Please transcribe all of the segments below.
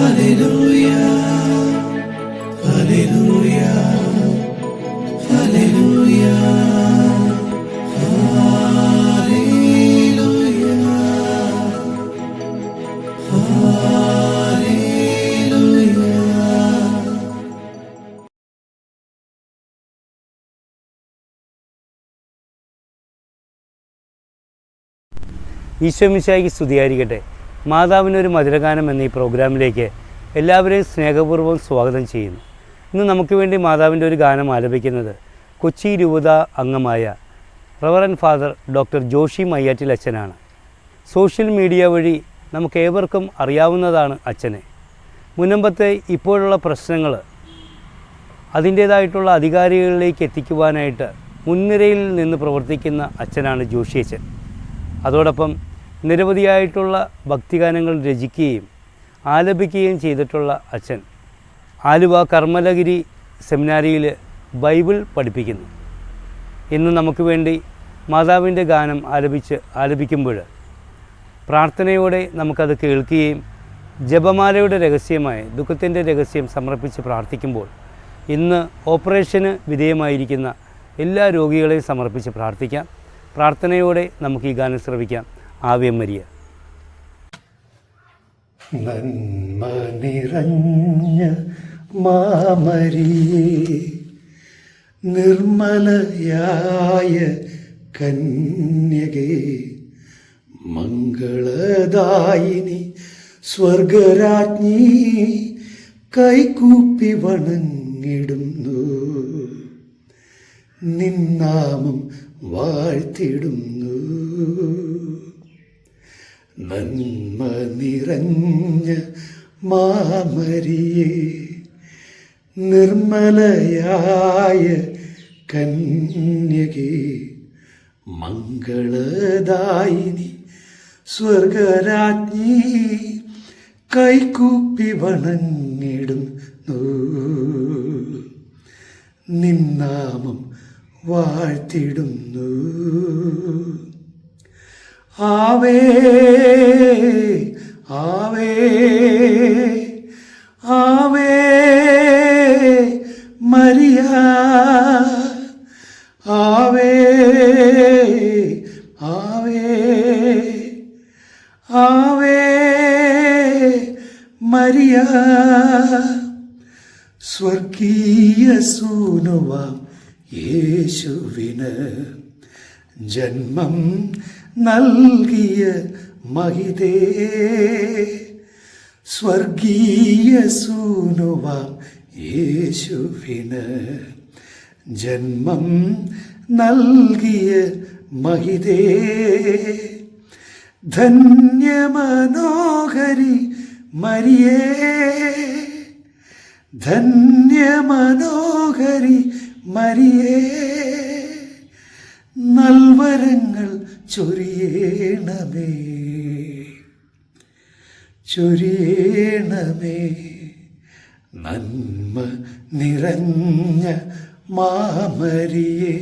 Hallelujah, hallelujah, hallelujah, ഈശോമിശിഹായ്ക്ക് സ്തുതിയായിരിക്കട്ടെ. മാതാവിനൊരു മധുരഗാനം എന്ന ഈ പ്രോഗ്രാമിലേക്ക് എല്ലാവരെയും സ്നേഹപൂർവ്വം സ്വാഗതം ചെയ്യുന്നു. ഇന്ന് നമുക്ക് വേണ്ടി മാതാവിൻ്റെ ഒരു ഗാനം ആലപിക്കുന്നത് കൊച്ചി രൂപത അംഗമായ റവറൻ ഫാദർ ഡോക്ടർ ജോഷി മയ്യാറ്റിൽ അച്ഛനാണ്. സോഷ്യൽ മീഡിയ വഴി നമുക്കേവർക്കും അറിയാവുന്നതാണ് അച്ഛനെ. മുനമ്പത്തെ ഇപ്പോഴുള്ള പ്രശ്നങ്ങൾ അതിൻ്റേതായിട്ടുള്ള അധികാരികളിലേക്ക് എത്തിക്കുവാനായിട്ട് മുൻനിരയിൽ നിന്ന് പ്രവർത്തിക്കുന്ന അച്ഛനാണ് ജോഷി അച്ഛൻ. അതോടൊപ്പം നിരവധിയായിട്ടുള്ള ഭക്തിഗാനങ്ങൾ രചിക്കുകയും ആലപിക്കുകയും ചെയ്തിട്ടുള്ള അച്ഛൻ ആലുവ കർമ്മലഗിരി സെമിനാരിയിൽ ബൈബിൾ പഠിപ്പിക്കുന്നു. ഇന്ന് നമുക്ക് വേണ്ടി മാതാവിൻ്റെ ഗാനം ആലപിക്കുമ്പോൾ പ്രാർത്ഥനയോടെ നമുക്കത് കേൾക്കുകയും ജപമാലയുടെ രഹസ്യമായ ദുഃഖത്തിൻ്റെ രഹസ്യം സമർപ്പിച്ച് പ്രാർത്ഥിക്കുമ്പോൾ ഇന്ന് ഓപ്പറേഷന് വിധേയമായിരിക്കുന്ന എല്ലാ രോഗികളെയും സമർപ്പിച്ച് പ്രാർത്ഥിക്കാം. പ്രാർത്ഥനയോടെ നമുക്ക് ഈ ഗാനം ശ്രവിക്കാം. Ave Maria. നന്മ നിറഞ്ഞ മാമരിയേ, നിർമ്മലയായ കന്യകേ, മംഗളദായിനി സ്വർഗരാജ്ഞി, കൈകൂപ്പി വണങ്ങിടുന്നു, നിന്നാമം വാഴ്ത്തിടുന്നു. നന്മ നിറഞ്ഞ മാമരിയേ, നിർമ്മലയായ കന്യകേ, മംഗളദായിനി സ്വർഗരാജ്ഞി, കൈകൂപ്പി വണങ്ങിടുന്നു, നിന്നാമം വാഴ്ത്തിടുന്നു. ആവേ ആവേ ആവേ മരിയ, ആവേ ആവേ ആവേ മരിയ. സ്വർഗീയ സൂനുവാം യേശുവിന് ജന്മം നൽകിയ മഹിതേ, സ്വർഗീയ സൂനുവാം യേശുവിന് ജന്മം നൽകിയ മഹിതേ, ധന്യമനോഹരി മരിയേ, ധന്യമനോഹരി മരിയേ, നൽവരങ്ങൾ ചൊരിയണമേ, ചൊരിയണമേ. നന്മ നിറഞ്ഞ മാമരിയേ,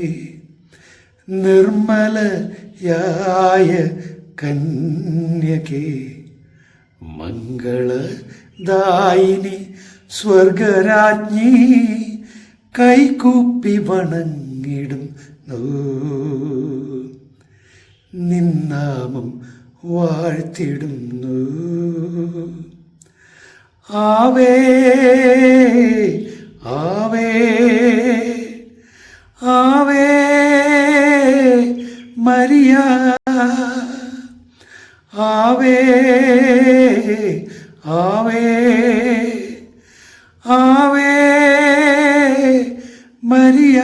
നിർമ്മലയായ കന്യകേ, മംഗളദായിനി സ്വർഗരാജ്ഞി, കൈകൂപ്പി വണങ്ങിടുന്നു, നിന്നാമം വാഴ്ത്തിടുന്നു. ആവേ ആവേ ആവേ മരിയ, ആവേ ആവേ ആവേ മരിയ.